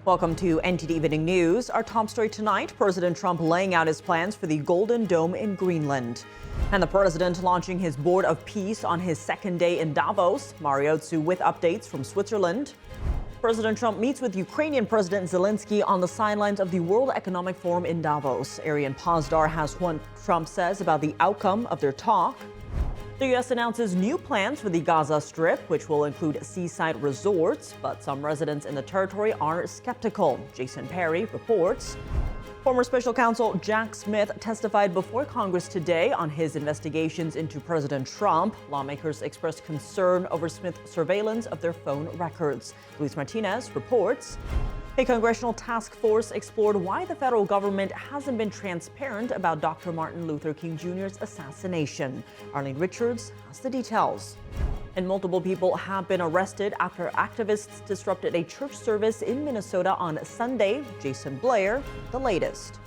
Welcome to NTD Evening News. Our top story tonight, President Trump laying out his plans for the Golden Dome in Greenland. And the president launching his Board of Peace on his second day in Davos. Mariotsu with updates from Switzerland. President Trump meets with Ukrainian President Zelenskyy on the sidelines of the World Economic Forum in Davos. Arian Pazdar has what Trump says about the outcome of their talk. The U.S. announces new plans for the Gaza Strip, which will include seaside resorts, but some residents in the territory are skeptical. Jason Perry reports. Former special counsel Jack Smith testified before Congress today on his investigations into President Trump. Lawmakers expressed concern over Smith's surveillance of their phone records. Luis Martinez reports. A congressional task force explored why the federal government hasn't been transparent about Dr. Martin Luther King Jr.'s assassination. Arlene Richards has the details. And multiple people have been arrested after activists disrupted a church service in Minnesota on Sunday. Jason Blair, the latest.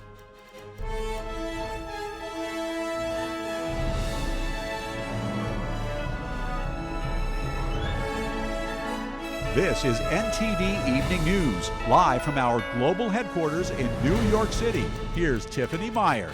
This is NTD Evening News, live from our global headquarters in New York City. Here's Tiffany Meyer.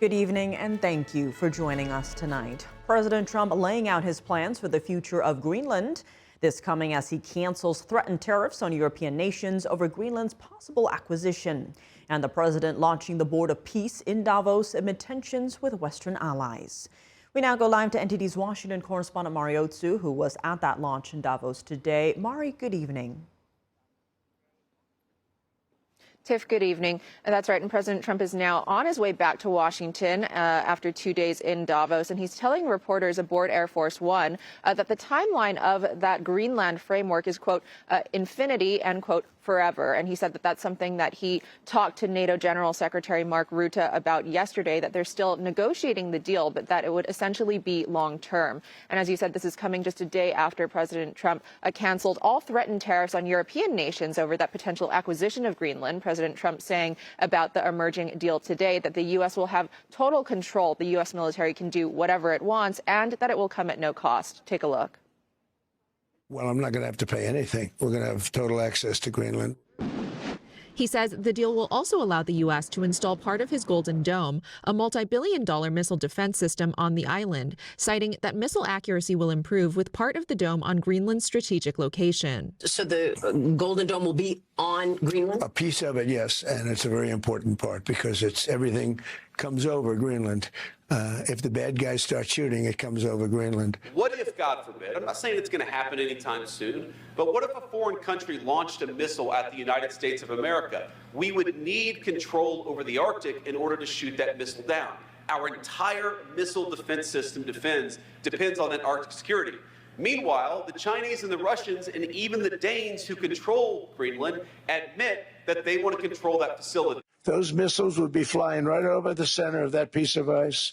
Good evening and thank you for joining us tonight. President Trump laying out his plans for the future of Greenland. This coming as he cancels threatened tariffs on European nations over Greenland's possible acquisition. And the president launching the Board of Peace in Davos amid tensions with Western allies. We now go live to NTD's Washington correspondent Mariotsu, who was at that launch in Davos today. Mari, good evening. Tiff, good evening. That's right. And President Trump is now on his way back to Washington after 2 days in Davos. And he's telling reporters aboard Air Force One that the timeline of that Greenland framework is, quote, infinity and, quote, forever. And he said that that's something that he talked to NATO General Secretary Mark Rutte about yesterday, that they're still negotiating the deal, but that it would essentially be long term. And as you said, this is coming just a day after President Trump canceled all threatened tariffs on European nations over that potential acquisition of Greenland. President Trump saying about the emerging deal today that the U.S. will have total control. The U.S. military can do whatever it wants and that it will come at no cost. Take a look. Well, I'm not going to have to pay anything. We're going to have total access to Greenland. He says the deal will also allow the U.S. to install part of his Golden Dome, a multi-billion-dollar missile defense system on the island, citing that missile accuracy will improve with part of the dome on Greenland's strategic location. So the Golden Dome will be on Greenland? A piece of it, yes, and it's a very important part because it's everything comes over Greenland. If the bad guys start shooting, it comes over Greenland. What if, God forbid, I'm not saying it's going to happen anytime soon, but what if a foreign country launched a missile at the United States of America? We would need control over the Arctic in order to shoot that missile down. Our entire missile defense system depends on that Arctic security. Meanwhile, the Chinese and the Russians and even the Danes who control Greenland admit that they want to control that facility. Those missiles would be flying right over the center of that piece of ice.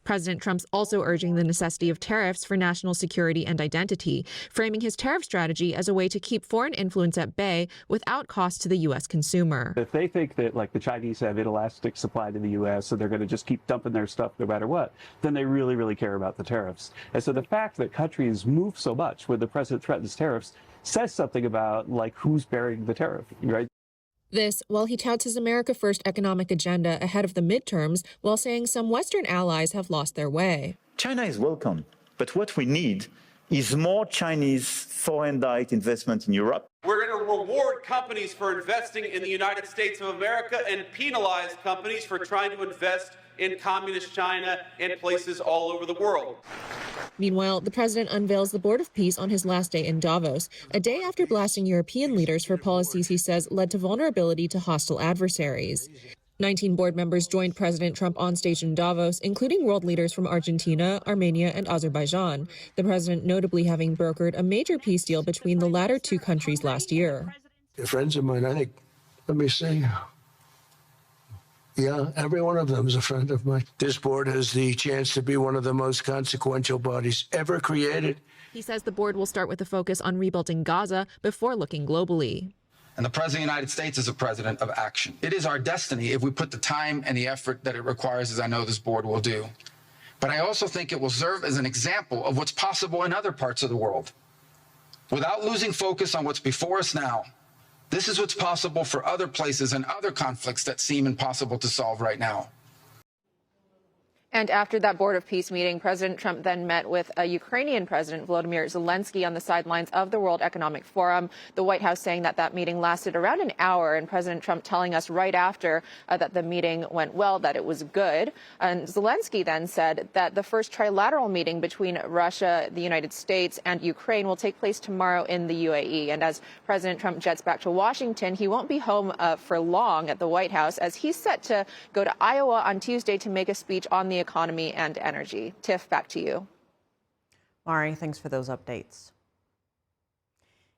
President Trump's also urging the necessity of tariffs for national security and identity, framing his tariff strategy as a way to keep foreign influence at bay without cost to the U.S. consumer. If they think that, like, the Chinese have inelastic supply to the U.S., so they're going to just keep dumping their stuff no matter what, then they really, really care about the tariffs. And so the fact that countries move so much when the president threatens tariffs says something about, like, who's bearing the tariff, right? This while he touts his America First economic agenda ahead of the midterms, while saying some Western allies have lost their way. China is welcome, but what we need is more Chinese foreign direct investment in Europe. We're going to reward companies for investing in the United States of America and penalize companies for trying to invest in communist China and places all over the world. Meanwhile, the president unveils the Board of Peace on his last day in Davos, a day after blasting European leaders for policies he says led to vulnerability to hostile adversaries. 19 board members joined President Trump on stage in Davos, including world leaders from Argentina, Armenia, and Azerbaijan, the president notably having brokered a major peace deal between the latter two countries last year. They're friends of mine, I think. Let me see. Yeah, every one of them is a friend of mine. This board has the chance to be one of the most consequential bodies ever created. He says the board will start with a focus on rebuilding Gaza before looking globally. And the President of the United States is a president of action. It is our destiny if we put the time and the effort that it requires, as I know this board will do. But I also think it will serve as an example of what's possible in other parts of the world. without losing focus on what's before us now. This is what's possible for other places and other conflicts that seem impossible to solve right now. And after that Board of Peace meeting, President Trump then met with Ukrainian President Volodymyr Zelenskyy on the sidelines of the World Economic Forum. The White House saying that that meeting lasted around an hour, and President Trump telling us right after that the meeting went well, that it was good. And Zelenskyy then said that the first trilateral meeting between Russia, the United States, and Ukraine will take place tomorrow in the UAE. And as President Trump jets back to Washington, he won't be home for long at the White House, as he's set to go to Iowa on Tuesday to make a speech on the economy and energy. Tiff, back to you. Mari, thanks for those updates.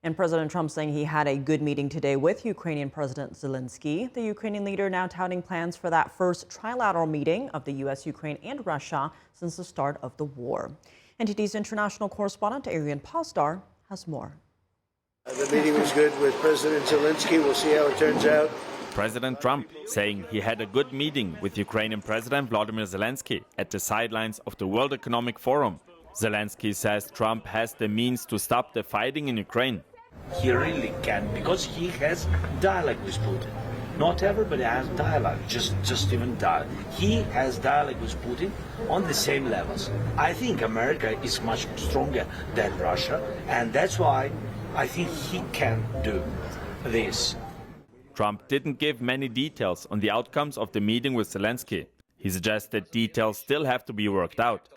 And President Trump saying he had a good meeting today with Ukrainian President Zelenskyy. The Ukrainian leader now touting plans for that first trilateral meeting of the U.S., Ukraine, and Russia since the start of the war. NTD's international correspondent Arian Pasdar has more. The meeting was good with President Zelenskyy. We'll see how it turns out. President Trump saying he had a good meeting with Ukrainian President Volodymyr Zelenskyy at the sidelines of the World Economic Forum. Zelenskyy says Trump has the means to stop the fighting in Ukraine. He really can, because he has dialogue with Putin. Not everybody has dialogue, just even dialogue. He has dialogue with Putin on the same levels. I think America is much stronger than Russia, and that's why I think he can do this. Trump didn't give many details on the outcomes of the meeting with Zelenskyy. He suggested details still have to be worked out.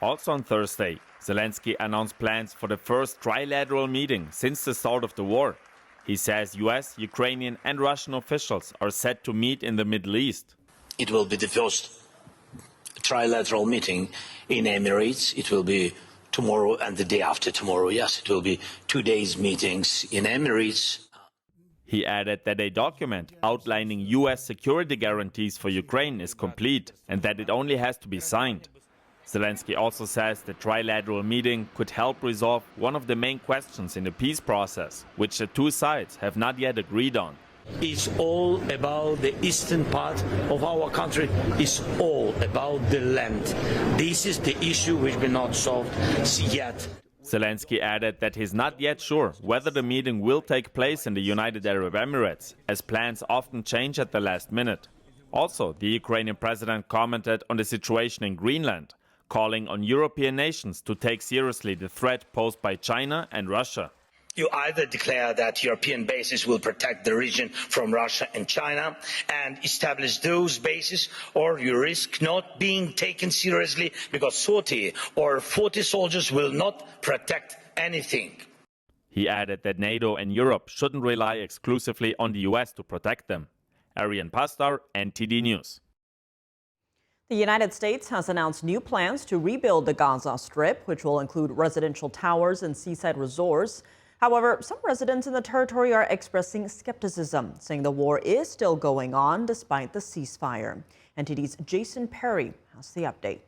Also on Thursday, Zelenskyy announced plans for the first trilateral meeting since the start of the war. He says US, Ukrainian and Russian officials are set to meet in the Middle East. It will be the first trilateral meeting in Emirates. It will be tomorrow and the day after tomorrow. Yes, it will be 2 days meetings in Emirates. He added that a document outlining US security guarantees for Ukraine is complete and that it only has to be signed. Zelenskyy also says the trilateral meeting could help resolve one of the main questions in the peace process, which the two sides have not yet agreed on. It's all about the eastern part of our country. It's all about the land. This is the issue which will not solved yet. Zelenskyy added that he's not yet sure whether the meeting will take place in the United Arab Emirates, as plans often change at the last minute. Also, the Ukrainian president commented on the situation in Greenland, calling on European nations to take seriously the threat posed by China and Russia. You either declare that European bases will protect the region from Russia and China and establish those bases, or you risk not being taken seriously because 30 or 40 soldiers will not protect anything. He added that NATO and Europe shouldn't rely exclusively on the US to protect them. Arian Pasdar, NTD News. The United States has announced new plans to rebuild the Gaza Strip, which will include residential towers and seaside resorts. However, some residents in the territory are expressing skepticism, saying the war is still going on despite the ceasefire. NTD's Jason Perry has the update.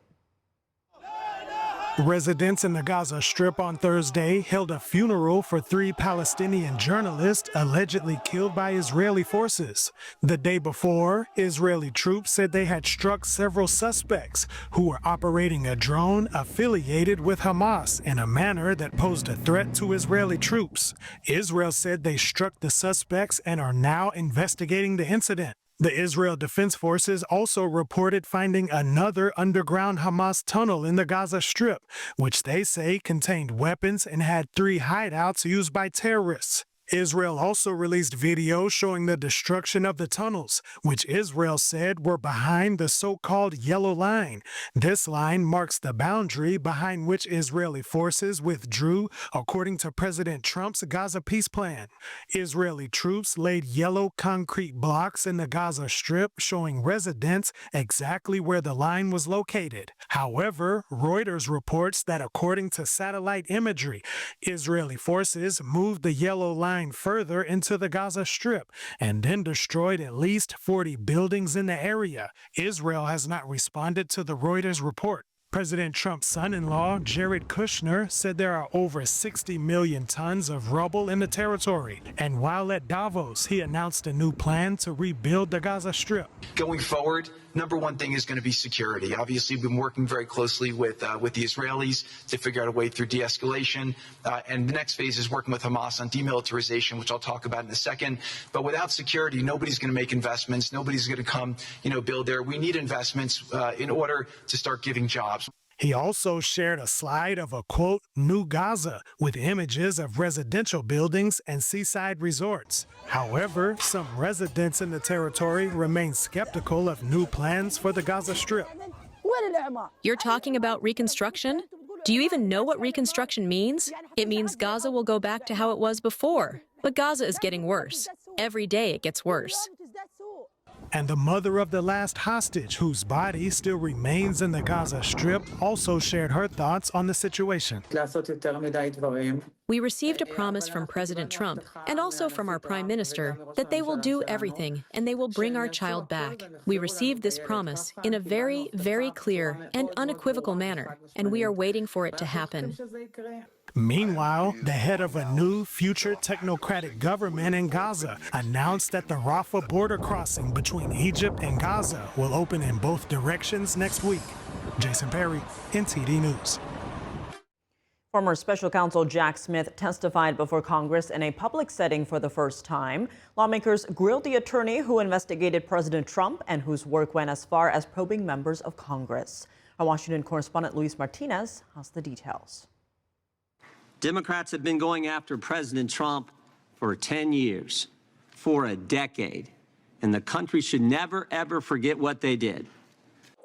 Residents in the Gaza Strip on Thursday held a funeral for 3 Palestinian journalists allegedly killed by Israeli forces. The day before, Israeli troops said they had struck several suspects who were operating a drone affiliated with Hamas in a manner that posed a threat to Israeli troops. Israel said they struck the suspects and are now investigating the incident. The Israel Defense Forces also reported finding another underground Hamas tunnel in the Gaza Strip, which they say contained weapons and had 3 hideouts used by terrorists. Israel also released video showing the destruction of the tunnels, which Israel said were behind the so-called Yellow Line. This line marks the boundary behind which Israeli forces withdrew, according to President Trump's Gaza peace plan. Israeli troops laid yellow concrete blocks in the Gaza Strip, showing residents exactly where the line was located. However, Reuters reports that according to satellite imagery, Israeli forces moved the Yellow Line further into the Gaza Strip and then destroyed at least 40 buildings in the area. Israel has not responded to the Reuters report. President Trump's son-in-law, Jared Kushner, said there are over 60 million tons of rubble in the territory. And while at Davos, he announced a new plan to rebuild the Gaza Strip. Going forward, number one thing is going to be security. Obviously, we've been working very closely with the Israelis to figure out a way through de-escalation. And the next phase is working with Hamas on demilitarization, which I'll talk about in a second. But without security, nobody's going to make investments. Nobody's going to come, build there. We need investments in order to start giving jobs. He also shared a slide of a, quote, new Gaza with images of residential buildings and seaside resorts. However, some residents in the territory remain skeptical of new plans for the Gaza Strip. You're talking about reconstruction? Do you even know what reconstruction means? It means Gaza will go back to how it was before. But Gaza is getting worse. Every day it gets worse. And the mother of the last hostage, whose body still remains in the Gaza Strip, also shared her thoughts on the situation. We received a promise from President Trump and also from our Prime Minister that they will do everything and they will bring our child back. We received this promise in a very, very clear and unequivocal manner, and we are waiting for it to happen. Meanwhile, the head of a new future technocratic government in Gaza announced that the Rafah border crossing between Egypt and Gaza will open in both directions next week. Jason Perry, NTD News. Former Special Counsel Jack Smith testified before Congress in a public setting for the first time. Lawmakers grilled the attorney who investigated President Trump and whose work went as far as probing members of Congress. Our Washington correspondent Luis Martinez has the details. Democrats have been going after President Trump for 10 years, for a decade, and the country should never, ever forget what they did.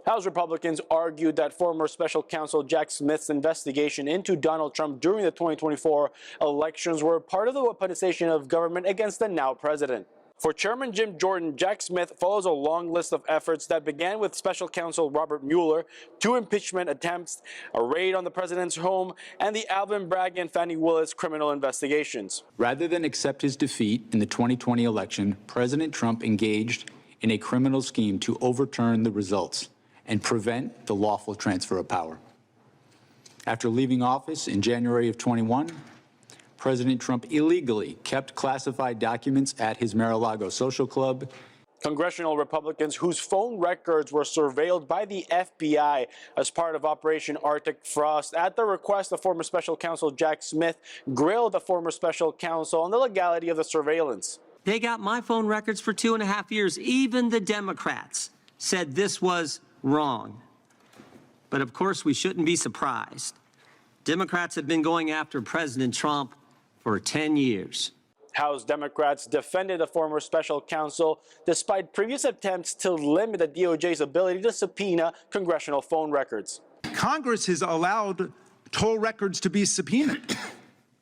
House Republicans argued that former Special Counsel Jack Smith's investigation into Donald Trump during the 2024 elections were part of the weaponization of government against the now president. For Chairman Jim Jordan, Jack Smith follows a long list of efforts that began with Special Counsel Robert Mueller, 2 impeachment attempts, a raid on the president's home, and the Alvin Bragg and Fani Willis criminal investigations. Rather than accept his defeat in the 2020 election, President Trump engaged in a criminal scheme to overturn the results and prevent the lawful transfer of power. After leaving office in January of 21, President Trump illegally kept classified documents at his Mar-a-Lago social club. Congressional Republicans whose phone records were surveilled by the FBI as part of Operation Arctic Frost at the request of former Special Counsel Jack Smith grilled the former Special Counsel on the legality of the surveillance. They got my phone records for 2.5 years. Even the Democrats said this was wrong. But of course, we shouldn't be surprised. Democrats have been going after President Trump for 10 years. House Democrats defended the former special counsel despite previous attempts to limit the DOJ's ability to subpoena congressional phone records. Congress has allowed toll records to be subpoenaed.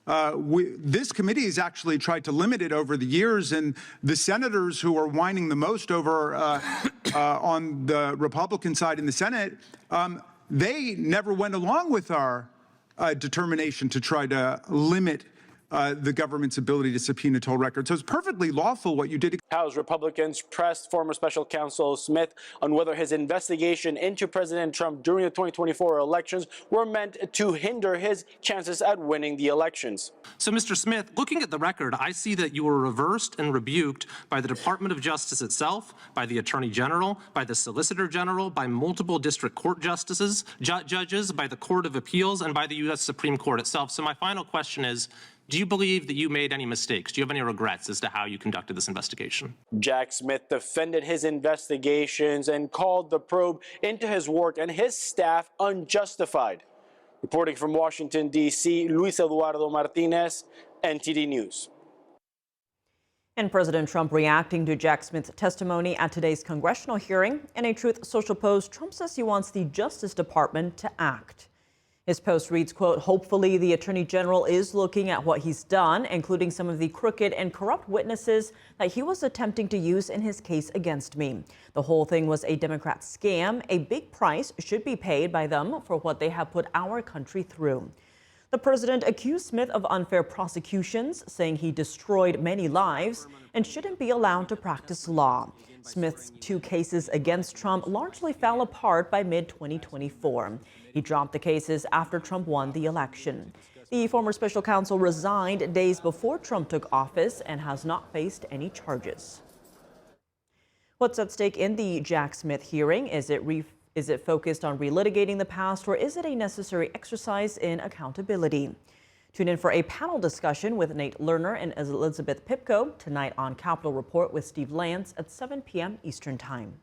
This committee has actually tried to limit it over the years, and the senators who are whining the most over on the Republican side in the Senate, they never went along with our determination to try to limit the government's ability to subpoena toll records. So it's perfectly lawful what you did. House Republicans pressed former Special Counsel Smith on whether his investigation into President Trump during the 2024 elections were meant to hinder his chances at winning the elections. So, Mr. Smith, looking at the record, I see that you were reversed and rebuked by the Department of Justice itself, by the Attorney General, by the Solicitor General, by multiple district court justices, judges, by the Court of Appeals, and by the U.S. Supreme Court itself. So my final question is, do you believe that you made any mistakes? Do you have any regrets as to how you conducted this investigation? Jack Smith defended his investigations and called the probe into his work and his staff unjustified. Reporting from Washington, D.C., Luis Eduardo Martinez, NTD News. And President Trump reacting to Jack Smith's testimony at today's congressional hearing. In a Truth Social post, Trump says he wants the Justice Department to act. His post reads, quote, hopefully the Attorney General is looking at what he's done, including some of the crooked and corrupt witnesses that he was attempting to use in his case against me. The whole thing was a Democrat scam. A big price should be paid by them for what they have put our country through. The president accused Smith of unfair prosecutions, saying he destroyed many lives and shouldn't be allowed to practice law. Smith's 2 cases against Trump largely fell apart by mid-2024. He dropped the cases after Trump won the election. The former special counsel resigned days before Trump took office and has not faced any charges. What's at stake in the Jack Smith hearing? Is it focused on relitigating the past, or is it a necessary exercise in accountability? Tune in for a panel discussion with Nate Lerner and Elizabeth Pipko tonight on Capitol Report with Steve Lance at 7 p.m. Eastern Time.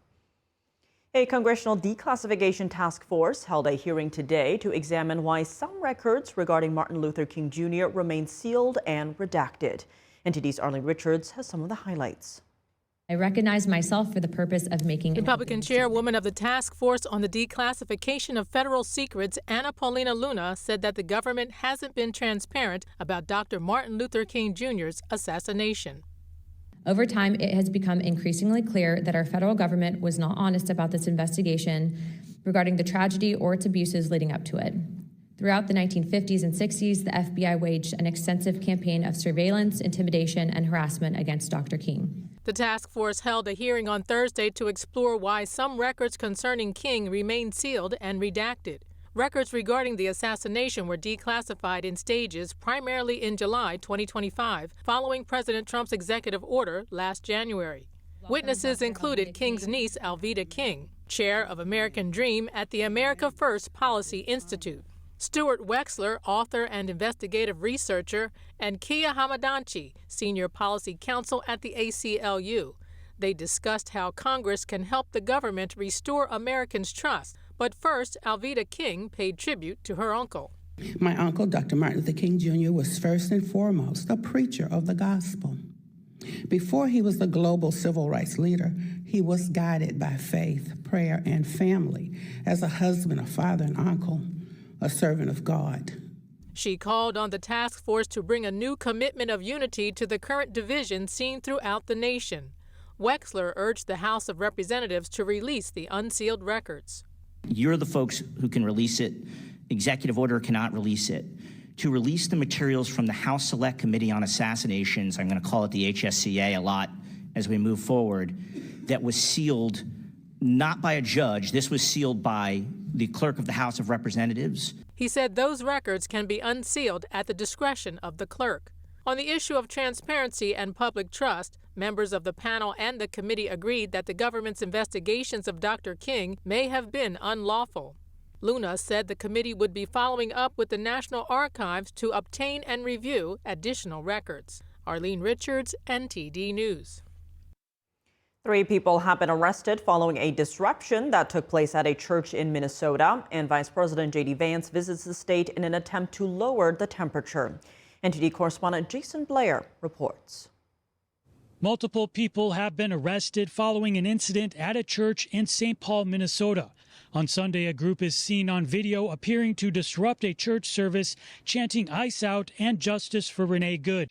A congressional declassification task force held a hearing today to examine why some records regarding Martin Luther King Jr. remain sealed and redacted. NTD's Arlene Richards has some of the highlights. I recognize myself for the purpose of making Republican chairwoman of the task force on the declassification of federal secrets, Anna Paulina Luna, said that the government hasn't been transparent about Dr. Martin Luther King Jr.'s assassination. Over time, it has become increasingly clear that our federal government was not honest about this investigation regarding the tragedy or its abuses leading up to it. Throughout the 1950s and 60s, the FBI waged an extensive campaign of surveillance, intimidation, and harassment against Dr. King. The task force held a hearing on Thursday to explore why some records concerning King remain sealed and redacted. Records regarding the assassination were declassified in stages, primarily in July 2025, following President Trump's executive order last January. Witnesses included King's niece, Alveda King, chair of American Dream at the America First Policy Institute, Stuart Wexler, author and investigative researcher, and Kia Hamadanchi, senior policy counsel at the ACLU. They discussed how Congress can help the government restore Americans' trust. But first, Alveda King paid tribute to her uncle. My uncle, Dr. Martin Luther King Jr., was first and foremost a preacher of the gospel. Before he was the global civil rights leader, he was guided by faith, prayer, and family as a husband, a father, an uncle, a servant of God. She called on the task force to bring a new commitment of unity to the current division seen throughout the nation. Wexler urged the House of Representatives to release the unsealed records. You're the folks who can release it. Executive order cannot release it. To release the materials from the House Select Committee on Assassinations, I'm going to call it the HSCA a lot as we move forward, that was sealed not by a judge. This was sealed by the clerk of the House of Representatives. He said those records can be unsealed at the discretion of the clerk. On the issue of transparency and public trust, members of the panel and the committee agreed that the government's investigations of Dr. King may have been unlawful. Luna said the committee would be following up with the National Archives to obtain and review additional records. Arlene Richards, NTD News. 3 people have been arrested following a disruption that took place at a church in Minnesota, and Vice President J.D. Vance visits the state in an attempt to lower the temperature. NTD correspondent Jason Blair reports. Multiple people have been arrested following an incident at a church in St. Paul, Minnesota. On Sunday, a group is seen on video appearing to disrupt a church service, chanting "Ice Out" and "Justice for Renee Good."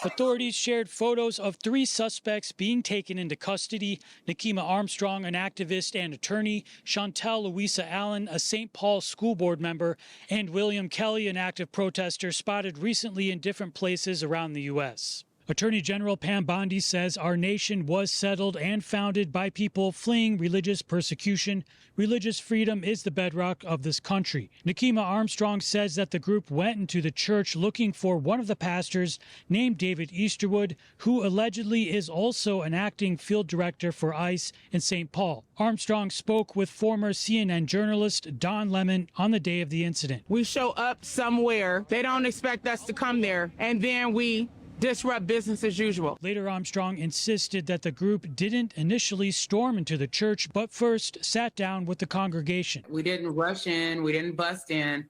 Authorities shared photos of 3 suspects being taken into custody: Nakima Armstrong, an activist and attorney; Chantel Louisa Allen, a St. Paul school board member; and William Kelly, an active protester spotted recently in different places around the U.S. Attorney General Pam Bondi says our nation was settled and founded by people fleeing religious persecution. Religious freedom is the bedrock of this country. Nakima Armstrong says that the group went into the church looking for one of the pastors, named David Easterwood, who allegedly is also an acting field director for ICE in St. Paul. Armstrong spoke with former CNN journalist Don Lemon on the day of the incident. We show up somewhere, they don't expect us to come there, and then we disrupt business as usual. Later, Armstrong insisted that the group didn't initially storm into the church, but first sat down with the congregation. We didn't rush in, we didn't bust in.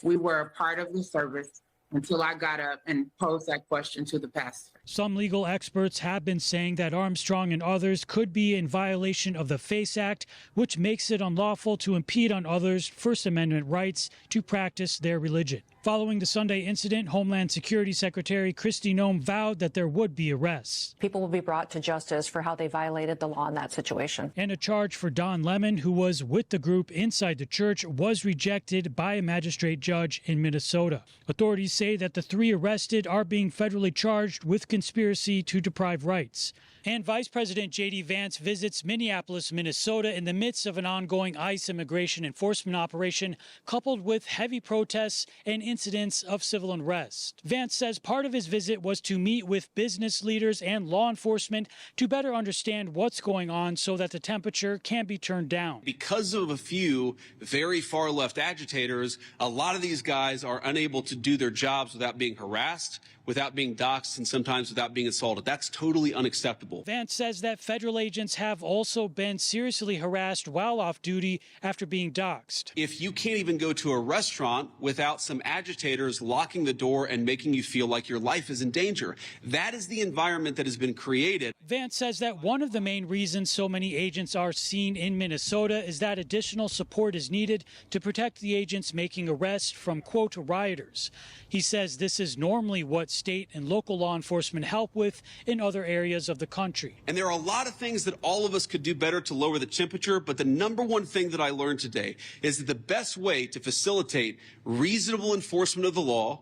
We were a part of the service until I got up and posed that question to the pastor. Some legal experts have been saying that Armstrong and others could be in violation of the FACE Act, which makes it unlawful to impede on others' First Amendment rights to practice their religion. Following the Sunday incident, Homeland Security Secretary Kristi Noem vowed that there would be arrests. People will be brought to justice for how they violated the law in that situation. And a charge for Don Lemon, who was with the group inside the church, was rejected by a magistrate judge in Minnesota. Authorities say that the 3 arrested are being federally charged with conspiracy to deprive rights. And Vice President J.D. Vance visits Minneapolis, Minnesota in the midst of an ongoing ICE immigration enforcement operation, coupled with heavy protests and incidents of civil unrest. Vance says part of his visit was to meet with business leaders and law enforcement to better understand what's going on so that the temperature can be turned down. Because of a few very far left agitators, a lot of these guys are unable to do their jobs without being harassed, without being doxxed, and sometimes without being assaulted. That's totally unacceptable. Vance says that federal agents have also been seriously harassed while off duty after being doxxed. If you can't even go to a restaurant without some agitators locking the door and making you feel like your life is in danger, that is the environment that has been created. Vance says that one of the main reasons so many agents are seen in Minnesota is that additional support is needed to protect the agents making arrests from, quote, rioters. He says this is normally what state and local law enforcement help with in other areas of the country. And there are a lot of things that all of us could do better to lower the temperature, but the number one thing that I learned today is that the best way to facilitate reasonable enforcement of the law,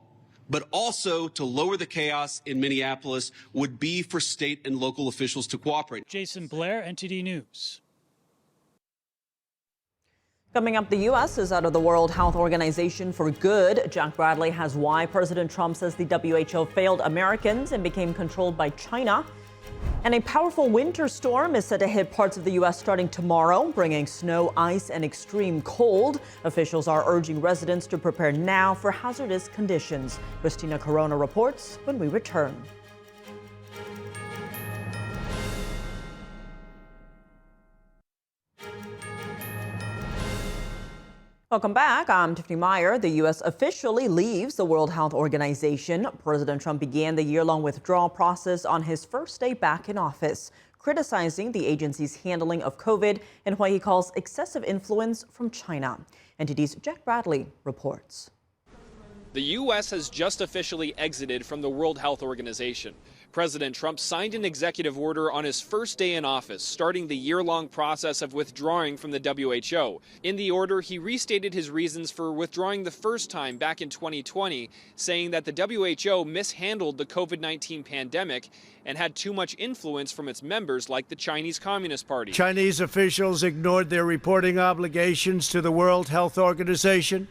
but also to lower the chaos in Minneapolis, would be for state and local officials to cooperate. Jason Blair, NTD News. Coming up, the U.S. is out of the World Health Organization for good. Jack Bradley has why President Trump says the WHO failed Americans and became controlled by China. And a powerful winter storm is set to hit parts of the U.S. starting tomorrow, bringing snow, ice, and extreme cold. Officials are urging residents to prepare now for hazardous conditions. Christina Corona reports when we return. Welcome back. I'm Tiffany Meyer. The U.S. officially leaves the World Health Organization. President Trump began the year-long withdrawal process on his first day back in office, criticizing the agency's handling of COVID and what he calls excessive influence from China. NTD's Jack Bradley reports. The U.S. has just officially exited from the World Health Organization. President Trump signed an executive order on his first day in office, starting the year-long process of withdrawing from the WHO. In the order, he restated his reasons for withdrawing the first time back in 2020, saying that the WHO mishandled the COVID-19 pandemic and had too much influence from its members like the Chinese Communist Party. Chinese officials ignored their reporting obligations to the World Health Organization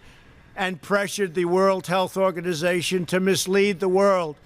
and pressured the World Health Organization to mislead the world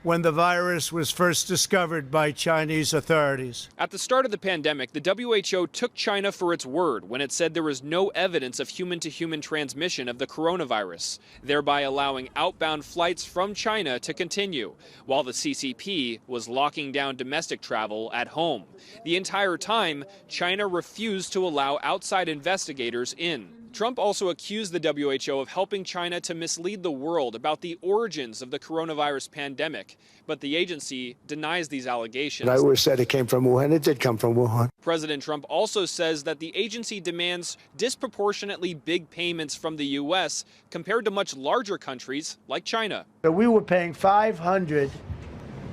when the virus was first discovered by Chinese authorities. At the start of the pandemic, the WHO took China for its word when it said there was no evidence of human-to-human transmission of the coronavirus, thereby allowing outbound flights from China to continue, while the CCP was locking down domestic travel at home. The entire time, China refused to allow outside investigators in. Trump also accused the WHO of helping China to mislead the world about the origins of the coronavirus pandemic, but the agency denies these allegations. I always said it came from Wuhan. It did come from Wuhan. President Trump also says that the agency demands disproportionately big payments from the U.S. compared to much larger countries like China. So we were paying $500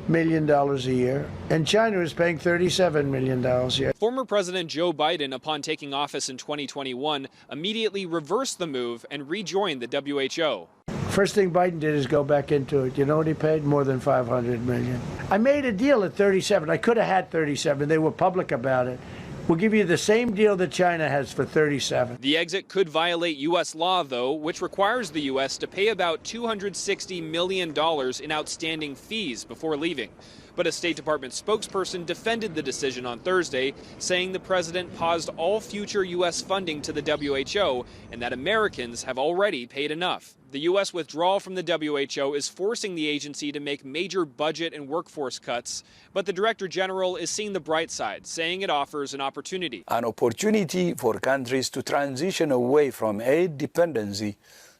million a year, and China is paying $37 million a year. Former President Joe Biden, upon taking office in 2021, immediately reversed the move and rejoined the WHO. First thing Biden did is go back into it. You know what he paid? More than $500 million. I made a deal at 37. I could have had 37. They were public about it. We'll give you the same deal that China has for 37. The exit could violate U.S. law, though, which requires the U.S. to pay about $260 million in outstanding fees before leaving. But a State Department spokesperson defended the decision on Thursday, saying the president paused all future U.S. funding to the WHO and that Americans have already paid enough. The U.S. withdrawal from the WHO is forcing the agency to make major budget and workforce cuts, but the Director General is seeing the bright side, saying it offers an opportunity. An opportunity for countries to transition away from aid dependency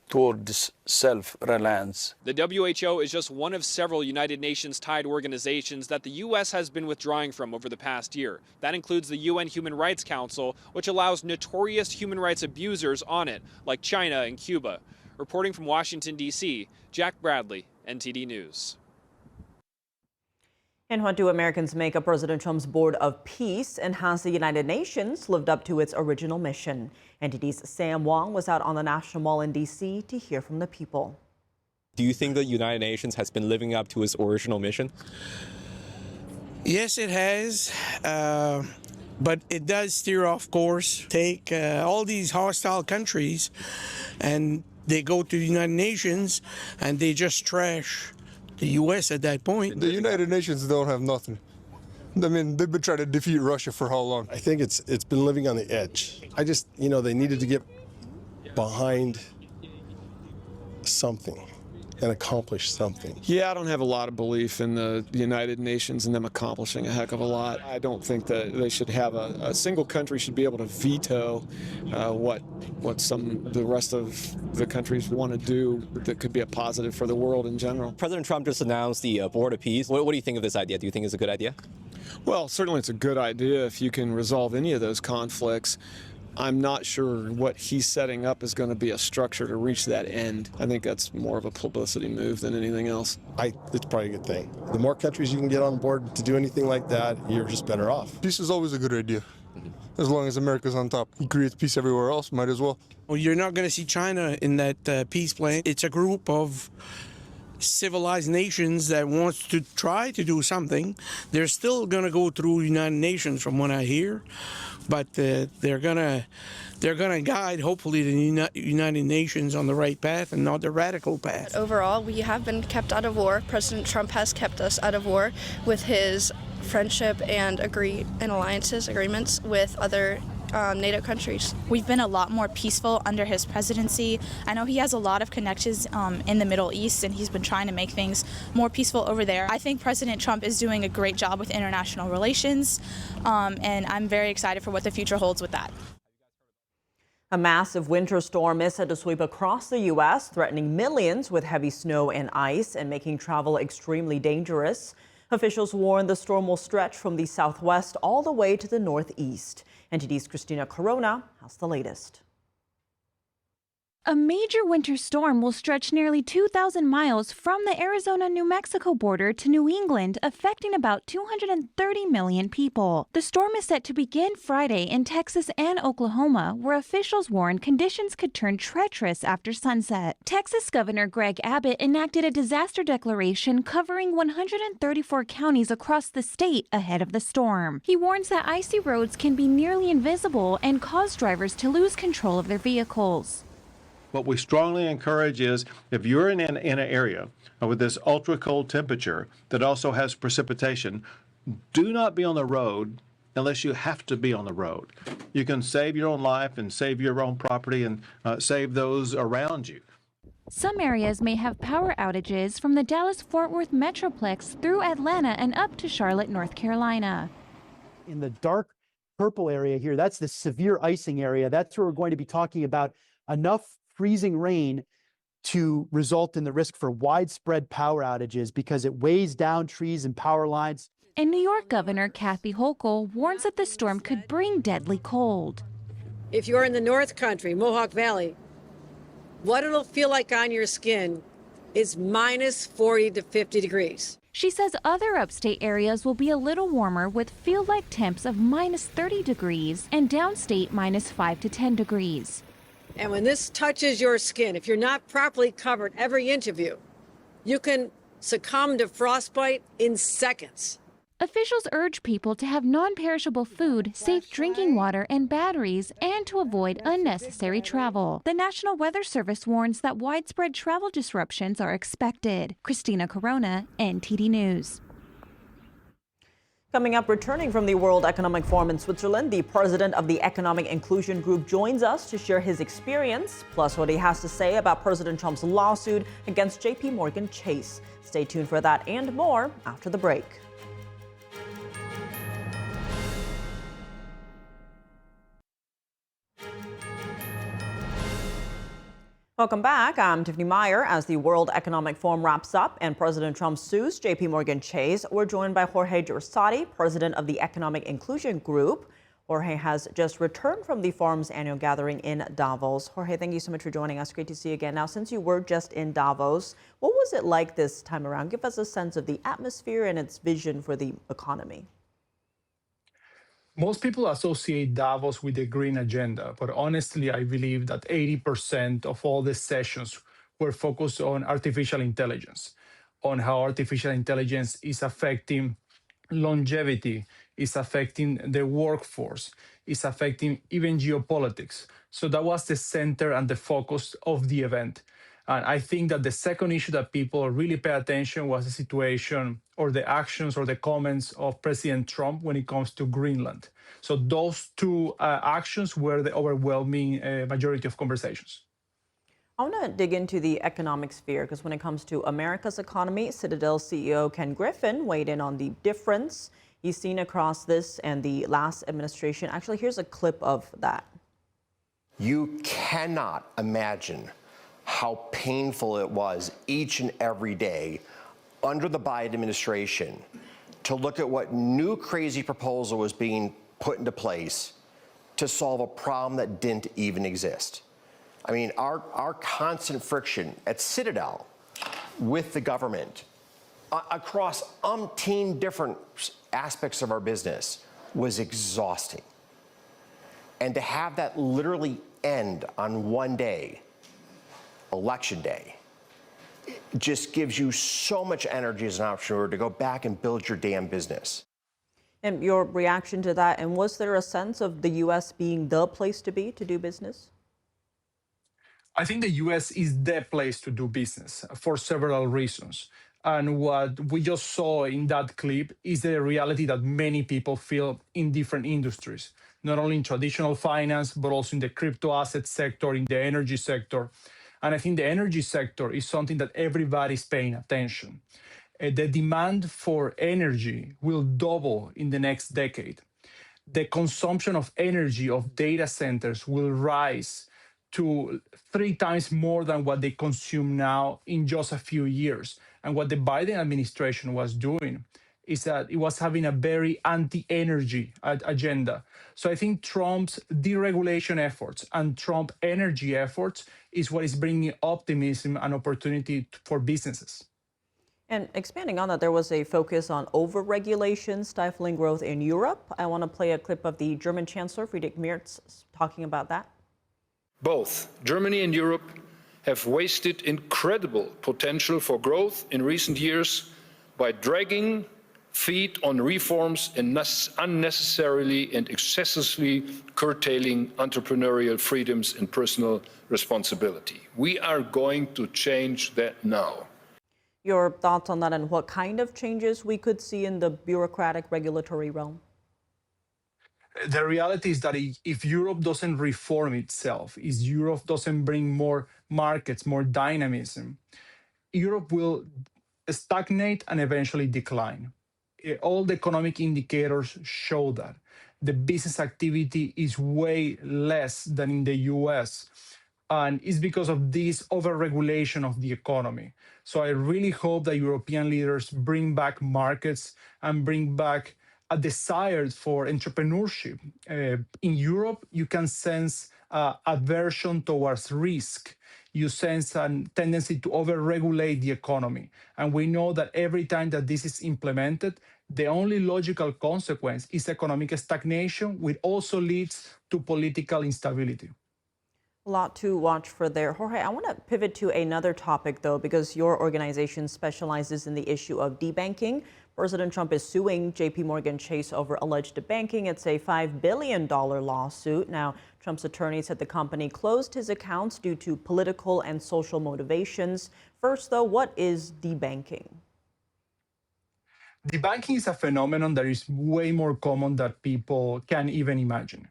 towards self-reliance. The WHO is just one of several United Nations-tied organizations that the U.S. has been withdrawing from over the past year. That includes the UN Human Rights Council, which allows notorious human rights abusers on it, like China and Cuba. Reporting from Washington, D.C., Jack Bradley, NTD News. And what do Americans make of President Trump's Board of Peace, and has the United Nations lived up to its original mission? NTD's Sam Wong was out on the National Mall in D.C. to hear from the people. Do you think the United Nations has been living up to its original mission? Yes, it has. But it does steer off course. Take all these hostile countries and they go to the United Nations and they just trash the U.S. at that point. The United Nations don't have nothing. I mean, they've been trying to defeat Russia for how long? I think it's been living on the edge. They needed to get behind something and accomplish something. Yeah, I don't have a lot of belief in the United Nations and them accomplishing a heck of a lot. I don't think that they should have a single country should be able to veto what the rest of the countries want to do that could be a positive for the world in general. President Trump just announced the Board of Peace. What do you think of this idea? Do you think it's a good idea? Well, certainly it's a good idea if you can resolve any of those conflicts. I'm not sure what he's setting up is going to be a structure to reach that end. I think that's more of a publicity move than anything else. It's probably a good thing. The more countries you can get on board to do anything like that, you're just better off. Peace is always a good idea. As long as America's on top. He creates peace everywhere else, might as well. Well, you're not going to see China in that peace plan. It's a group of civilized nations that wants to try to do something. They're still going to go through United Nations from what I hear, but they're gonna guide hopefully the United Nations on the right path and not the radical path. Overall, we have been kept out of war. President Trump has kept us out of war with his friendship and alliances agreements with other NATO countries. We've been a lot more peaceful under his presidency. I know he has a lot of connections in the Middle East, and he's been trying to make things more peaceful over there. I think President Trump is doing a great job with international relations, and I'm very excited for what the future holds with that. A massive winter storm is set to sweep across the U.S., threatening millions with heavy snow and ice and making travel extremely dangerous. Officials warn the storm will stretch from the southwest all the way to the northeast. NTD's Christina Corona has the latest. A major winter storm will stretch nearly 2,000 miles from the Arizona-New Mexico border to New England, affecting about 230 million people. The storm is set to begin Friday in Texas and Oklahoma, where officials warn conditions could turn treacherous after sunset. Texas Governor Greg Abbott enacted a disaster declaration covering 134 counties across the state ahead of the storm. He warns that icy roads can be nearly invisible and cause drivers to lose control of their vehicles. What we strongly encourage is if you're in an area with this ultra cold temperature that also has precipitation, do not be on the road unless you have to be on the road. You can save your own life and save your own property and save those around you. Some areas may have power outages from the Dallas-Fort Worth Metroplex through Atlanta and up to Charlotte, North Carolina. In the dark purple area here, that's the severe icing area. That's where we're going to be talking about enough freezing rain to result in the risk for widespread power outages because it weighs down trees and power lines. And New York Governor Kathy Hochul warns that the storm could bring deadly cold. If you're in the North Country, Mohawk Valley, what it'll feel like on your skin is minus 40 to 50 degrees. She says other upstate areas will be a little warmer with feel-like temps of minus 30 degrees and downstate minus 5 to 10 degrees. And when this touches your skin, if you're not properly covered every inch of you, you can succumb to frostbite in seconds. Officials urge people to have non-perishable food, safe drinking water, and batteries, and to avoid unnecessary travel. The National Weather Service warns that widespread travel disruptions are expected. Christina Corona, NTD News. Coming up, returning from the World Economic Forum in Switzerland, the president of the Economic Inclusion Group joins us to share his experience, plus what he has to say about President Trump's lawsuit against JP Chase. Stay tuned for that and more after the break. Welcome back. I'm Tiffany Meyer. As the World Economic Forum wraps up and President Trump sues JP Chase, we're joined by Jorge Gersati, president of the Economic Inclusion Group. Jorge has just returned from the forum's annual gathering in Davos. Jorge, thank you so much for joining us. Great to see you again. Now, since you were just in Davos, what was it like this time around? Give us a sense of the atmosphere and its vision for the economy. Most people associate Davos with the green agenda, but honestly, I believe that 80% of all the sessions were focused on artificial intelligence, on how artificial intelligence is affecting longevity, is affecting the workforce, is affecting even geopolitics. So that was the center and the focus of the event. And I think that the second issue that people really pay attention was the situation or the actions or the comments of President Trump when it comes to Greenland. So those two actions were the overwhelming majority of conversations. I want to dig into the economic sphere because when it comes to America's economy, Citadel CEO Ken Griffin weighed in on the difference he's seen across this and the last administration. Actually, here's a clip of that. You cannot imagine how painful it was each and every day under the Biden administration to look at what new crazy proposal was being put into place to solve a problem that didn't even exist. I mean, our constant friction at Citadel with the government across umpteen different aspects of our business was exhausting. And to have that literally end on one day, Election Day, just gives you so much energy as an entrepreneur to go back and build your damn business. And your reaction to that, and was there a sense of the U.S. being the place to be to do business? I think the US is the place to do business for several reasons. And what we just saw in that clip is the reality that many people feel in different industries, not only in traditional finance, but also in the crypto asset sector, in the energy sector. And I think the energy sector is something that everybody's paying attention. The demand for energy will double in the next decade. The consumption of energy of data centers will rise to 3 times more than what they consume now in just a few years. And what the Biden administration was doing is that it was having a very anti-energy agenda. So I think Trump's deregulation efforts and Trump energy efforts is what is bringing optimism and opportunity for businesses. And expanding on that, there was a focus on over-regulation, stifling growth in Europe. I want to play a clip of the German Chancellor, Friedrich Merz, talking about that. Both Germany and Europe have wasted incredible potential for growth in recent years by dragging feet on reforms and unnecessarily and excessively curtailing entrepreneurial freedoms and personal responsibility. We are going to change that now. Your thoughts on that and what kind of changes we could see in the bureaucratic regulatory realm? The reality is that if Europe doesn't reform itself, if Europe doesn't bring more markets, more dynamism, Europe will stagnate and eventually decline. All the economic indicators show that. The business activity is way less than in the US. And it's because of this overregulation of the economy. So I really hope that European leaders bring back markets and bring back a desire for entrepreneurship. In Europe, you can sense aversion towards risk. You sense a tendency to over-regulate the economy. And we know that every time that this is implemented, the only logical consequence is economic stagnation, which also leads to political instability. A lot to watch for there. Jorge, I want to pivot to another topic, though, because your organization specializes in the issue of debanking. President Trump is suing JP Morgan Chase over alleged debanking. It's a $5 billion lawsuit. Now, Trump's attorney said the company closed his accounts due to political and social motivations. First, though, what is debanking? Debanking is a phenomenon that is way more common than people can even imagine.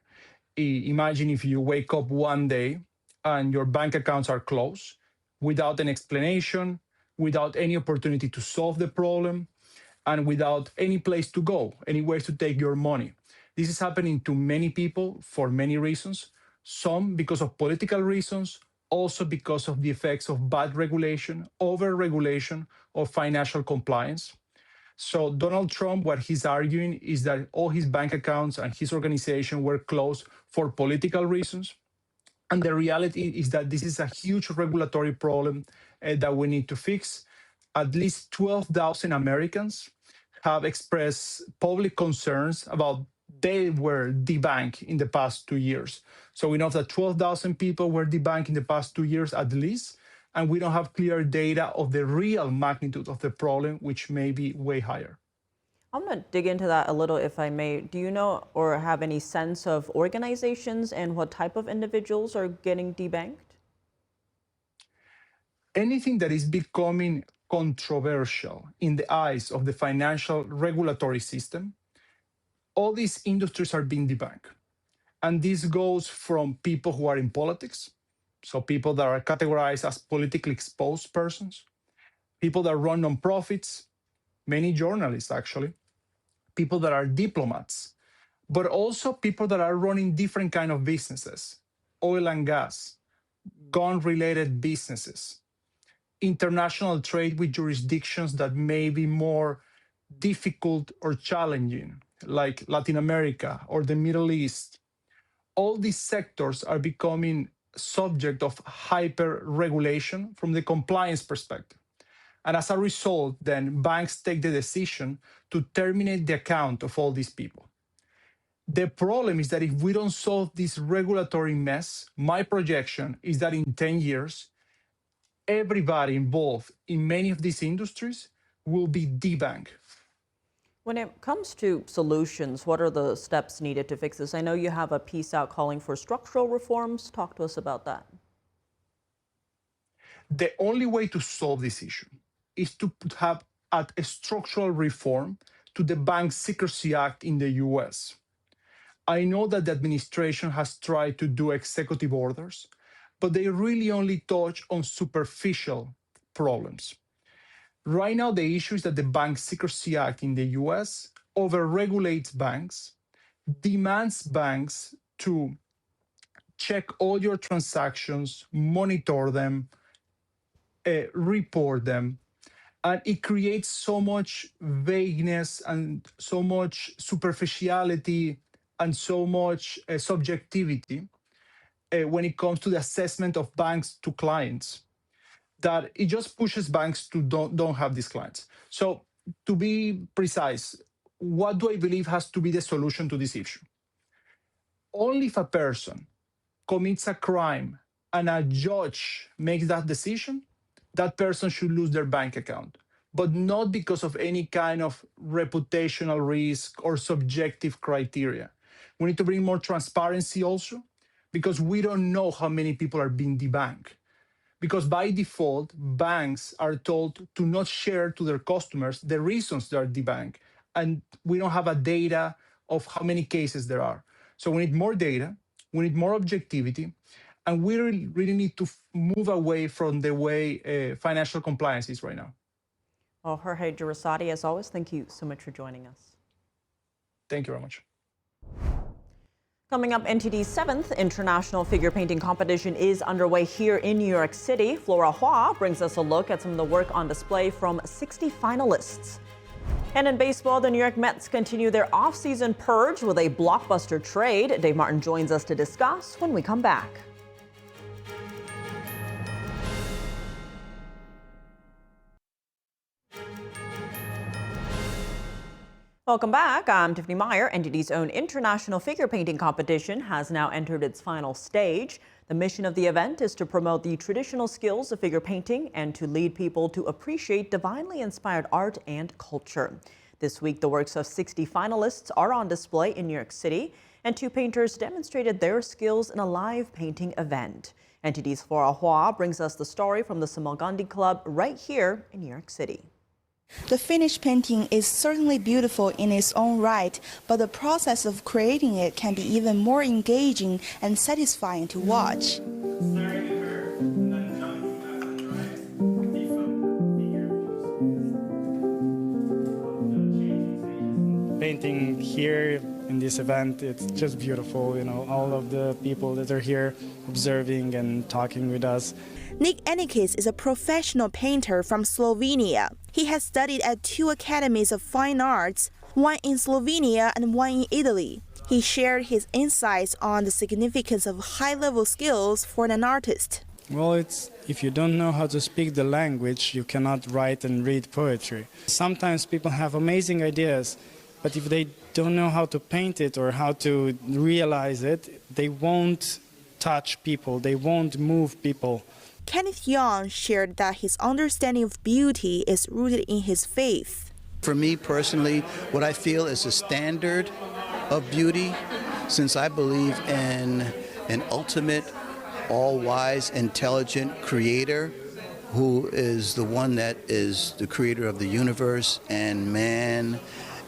Imagine if you wake up one day and your bank accounts are closed without an explanation, without any opportunity to solve the problem, and without any place to go, anywhere to take your money. This is happening to many people for many reasons, some because of political reasons, also because of the effects of bad regulation, over-regulation, or financial compliance. So Donald Trump, what he's arguing is that all his bank accounts and his organization were closed for political reasons. And the reality is that this is a huge regulatory problem that we need to fix. At least 12,000 Americans have expressed public concerns about they were debanked in the past 2 years. So we know that 12,000 people were debanked in the past 2 years at least, and we don't have clear data of the real magnitude of the problem, which may be way higher. I'm going to dig into that a little, if I may. Do you know or have any sense of organizations and what type of individuals are getting debanked? Anything that is becoming controversial in the eyes of the financial regulatory system, all these industries are being debanked. And this goes from people who are in politics, so people that are categorized as politically exposed persons, people that run nonprofits, many journalists actually, people that are diplomats, but also people that are running different kind of businesses, oil and gas, gun-related businesses, international trade with jurisdictions that may be more difficult or challenging, like Latin America or the Middle East. All these sectors are becoming subject of hyper-regulation from the compliance perspective. And as a result, then banks take the decision to terminate the account of all these people. The problem is that if we don't solve this regulatory mess, my projection is that in 10 years, everybody involved in many of these industries will be debanked. When it comes to solutions, what are the steps needed to fix this? I know you have a piece out calling for structural reforms. Talk to us about that. The only way to solve this issue is to have a structural reform to the Bank Secrecy Act in the US. I know that the administration has tried to do executive orders, but they really only touch on superficial problems. Right now, the issue is that the Bank Secrecy Act in the US overregulates banks, demands banks to check all your transactions, monitor them, report them, and it creates so much vagueness and so much superficiality and so much subjectivity when it comes to the assessment of banks to clients, that it just pushes banks to don't have these clients. So to be precise, what do I believe has to be the solution to this issue? Only if a person commits a crime and a judge makes that decision, that person should lose their bank account, but not because of any kind of reputational risk or subjective criteria. We need to bring more transparency also, because we don't know how many people are being debanked. Because by default, banks are told to not share to their customers the reasons they are debanked, and we don't have a data of how many cases there are. So we need more data, we need more objectivity, and we really need to move away from the way financial compliance is right now. Well, Jorge Gerasati, as always, thank you so much for joining us. Thank you very much. Coming up, NTD's 7th International Figure Painting Competition is underway here in New York City. Flora Hua brings us a look at some of the work on display from 60 finalists. And in baseball, the New York Mets continue their off-season purge with a blockbuster trade. Dave Martin joins us to discuss when we come back. Welcome back. I'm Tiffany Meyer. NTD's own International Figure Painting Competition has now entered its final stage. The mission of the event is to promote the traditional skills of figure painting and to lead people to appreciate divinely inspired art and culture. This week, the works of 60 finalists are on display in New York City, and 2 painters demonstrated their skills in a live painting event. NTD's Flora Hua brings us the story from the Samal Gandhi Club right here in New York City. The finished painting is certainly beautiful in its own right, but the process of creating it can be even more engaging and satisfying to watch. Painting here in this event, it's just beautiful, you know, all of the people that are here observing and talking with us. Nick Anikis is a professional painter from Slovenia. He has studied at 2 academies of fine arts, one in Slovenia and one in Italy. He shared his insights on the significance of high-level skills for an artist. Well, if you don't know how to speak the language, you cannot write and read poetry. Sometimes people have amazing ideas, but if they don't know how to paint it or how to realize it, they won't touch people, they won't move people. Kenneth Young shared that his understanding of beauty is rooted in his faith. For me personally, what I feel is a standard of beauty, since I believe in an ultimate, all-wise, intelligent creator who is the one that is the creator of the universe and man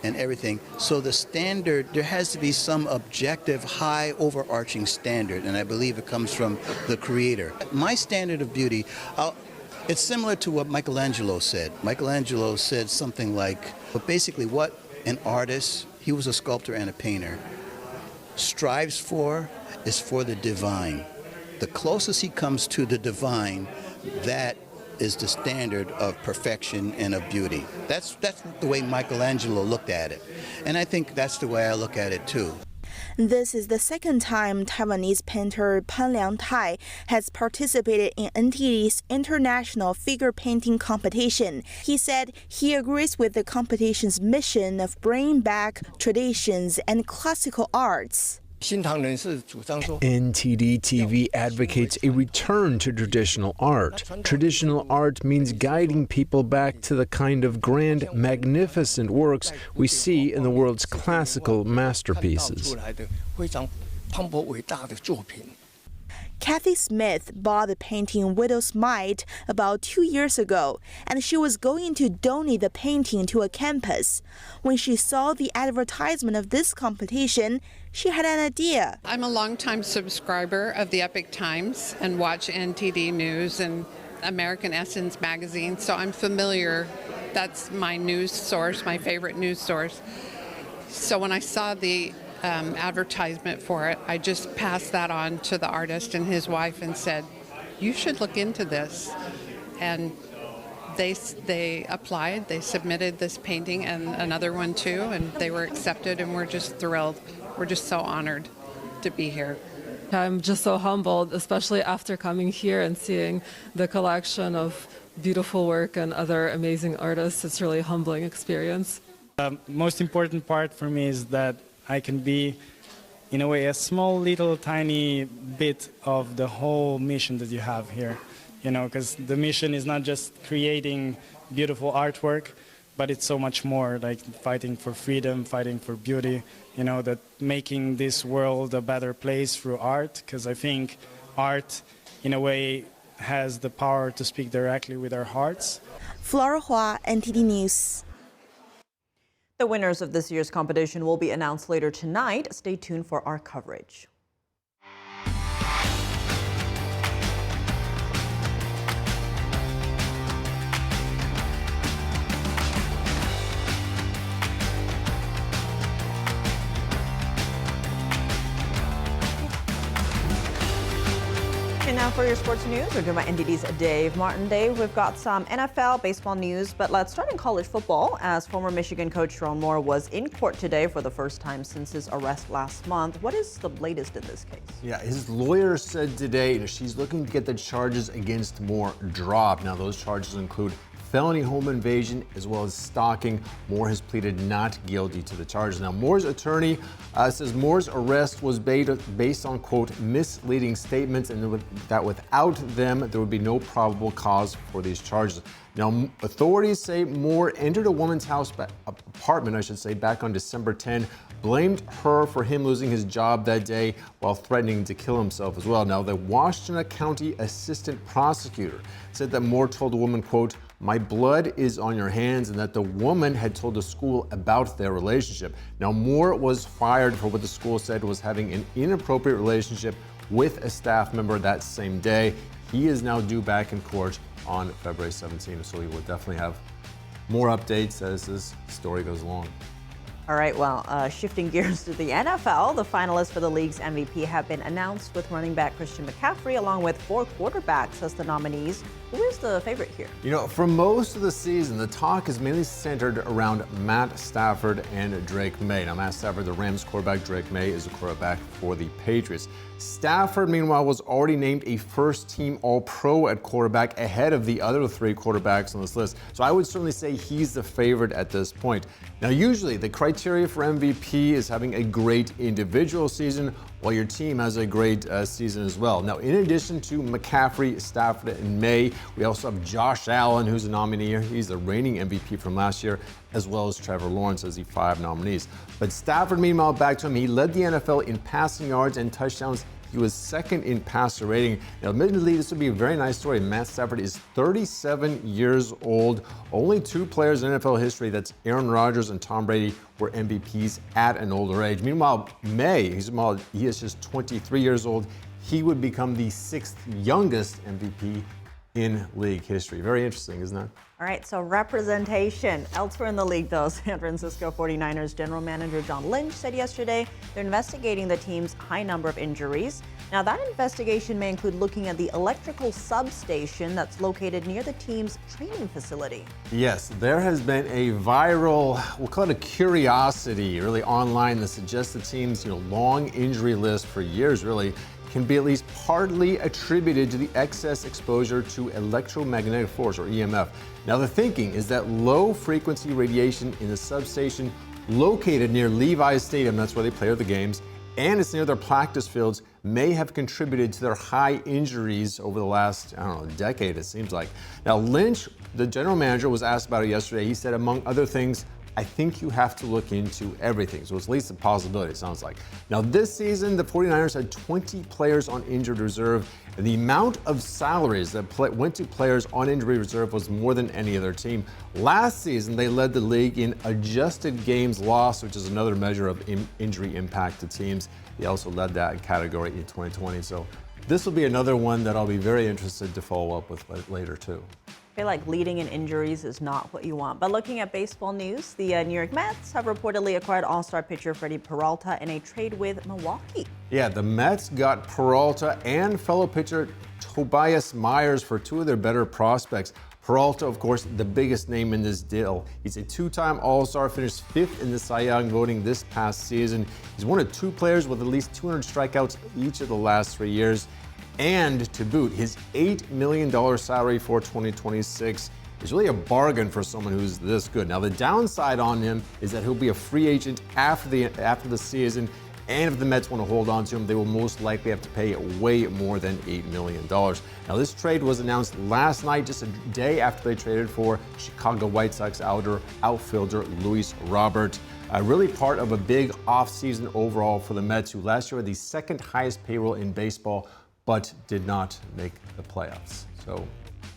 and everything. So the standard, there has to be some objective, high, overarching standard, and I believe it comes from the creator. My standard of beauty, it's similar to what Michelangelo said. Michelangelo said something like, but basically what an artist, he was a sculptor and a painter, strives for is for the divine. The closest he comes to the divine, that is the standard of perfection and of beauty. That's the way Michelangelo looked at it. And I think that's the way I look at it too. This is the second time Taiwanese painter Pan Liang-tai has participated in NTD's international figure painting competition. He said he agrees with the competition's mission of bringing back traditions and classical arts. NTD TV advocates a return to traditional art. Traditional art means guiding people back to the kind of grand, magnificent works we see in the world's classical masterpieces. Kathy Smith bought the painting Widow's Mite about 2 years ago, and she was going to donate the painting to a campus. When she saw the advertisement of this competition, she had an idea. I'm a longtime subscriber of the Epoch Times and watch NTD News and American Essence magazine, so I'm familiar. That's my news source, my favorite news source. So when I saw the advertisement for it, I just passed that on to the artist and his wife and said, you should look into this. And they applied, they submitted this painting and another one too, and they were accepted, and we're just thrilled. We're just so honored to be here. I'm just so humbled, especially after coming here and seeing the collection of beautiful work and other amazing artists. It's really a humbling experience. The most important part for me is that I can be, in a way, a small little tiny bit of the whole mission that you have here. You know, because the mission is not just creating beautiful artwork, but it's so much more, like fighting for freedom, fighting for beauty, you know, that making this world a better place through art, because I think art, in a way, has the power to speak directly with our hearts. Flora Hua, NTD News. The winners of this year's competition will be announced later tonight. Stay tuned for our coverage. And now for your sports news, we're joined by NTD's Dave Martin. Dave, we've got some NFL, baseball news, but let's start in college football, as former Michigan coach Sherrone was in court today for the first time since his arrest last month. What is the latest in this case? Yeah, his lawyer said today she's looking to get the charges against Moore dropped. Now, those charges include felony home invasion as well as stalking. Moore has pleaded not guilty to the charges. Now, Moore's attorney says Moore's arrest was based on, quote, misleading statements, and that without them, there would be no probable cause for these charges. Now, authorities say Moore entered a woman's apartment, back on December 10, blamed her for him losing his job that day while threatening to kill himself as well. Now, the Washington County assistant prosecutor said that Moore told the woman, quote, "My blood is on your hands," and that the woman had told the school about their relationship. Now, Moore was fired for what the school said was having an inappropriate relationship with a staff member that same day. He is now due back in court on February 17th, so we will definitely have more updates as this story goes along. All right, well, shifting gears to the NFL, the finalists for the league's MVP have been announced, with running back Christian McCaffrey along with 4 quarterbacks as the nominees. Who is the favorite here? You know, for most of the season, the talk is mainly centered around Matt Stafford and Drake May. Now, Matt Stafford, the Rams quarterback, Drake May is a quarterback for the Patriots. Stafford, meanwhile, was already named a first-team All-Pro at quarterback ahead of the other 3 quarterbacks on this list. So I would certainly say he's the favorite at this point. Now, usually the criteria for MVP is having a great individual season while your team has a great season as well. Now, in addition to McCaffrey, Stafford, and May, we also have Josh Allen, who's a nominee. He's the reigning MVP from last year, as well as Trevor Lawrence as the 5 nominees. But Stafford, meanwhile, back to him. He led the NFL in passing yards and touchdowns. He was second in passer rating. Now, admittedly, this would be a very nice story. Matt Stafford is 37 years old. Only 2 players in NFL history, that's Aaron Rodgers and Tom Brady, were MVPs at an older age. Meanwhile, May, he is just 23 years old. He would become the 6th youngest MVP in league history. Very interesting, isn't it? All right, so representation. Elsewhere in the league, though, San Francisco 49ers general manager John Lynch said yesterday they're investigating the team's high number of injuries. Now, that investigation may include looking at the electrical substation that's located near the team's training facility. Yes, there has been a viral, we'll call it a curiosity, really online that suggests the team's long injury list for years, really, can be at least partly attributed to the excess exposure to electromagnetic force, or EMF. Now, the thinking is that low-frequency radiation in the substation located near Levi's Stadium, that's where they play the games, and it's near their practice fields, may have contributed to their high injuries over the last, decade, it seems like. Now, Lynch, the general manager, was asked about it yesterday. He said, among other things, I think you have to look into everything. So it's at least a possibility, it sounds like. Now, this season, the 49ers had 20 players on injured reserve, and the amount of salaries that went to players on injury reserve was more than any other team. Last season, they led the league in adjusted games lost, which is another measure of injury impact to teams. They also led that category in 2020. So this will be another one that I'll be very interested to follow up with later, too. I feel like leading in injuries is not what you want. But looking at baseball news, the New York Mets have reportedly acquired all-star pitcher Freddie Peralta in a trade with Milwaukee. Yeah, the Mets got Peralta and fellow pitcher Tobias Myers for 2 of their better prospects. Peralta, of course, the biggest name in this deal. He's a 2-time All-Star, finished 5th in the Cy Young voting this past season. He's one of 2 players with at least 200 strikeouts each of the last 3 years. And to boot, his $8 million salary for 2026 is really a bargain for someone who's this good. Now, the downside on him is that he'll be a free agent after the season, and if the Mets want to hold on to him, they will most likely have to pay way more than $8 million. Now, this trade was announced last night, just a day after they traded for Chicago White Sox outfielder Luis Robert. Really part of a big offseason overall for the Mets, who last year had the 2nd highest payroll in baseball, but did not make the playoffs. So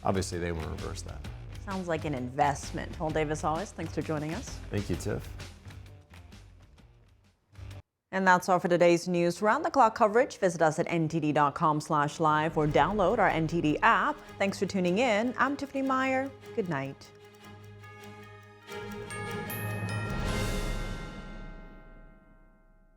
obviously they want to reverse that. Sounds like an investment. Well, Davis, always, thanks for joining us. Thank you, Tiff. And that's all for today's news. Round-the-clock coverage, visit us at ntd.com/live or download our NTD app. Thanks for tuning in. I'm Tiffany Meyer. Good night.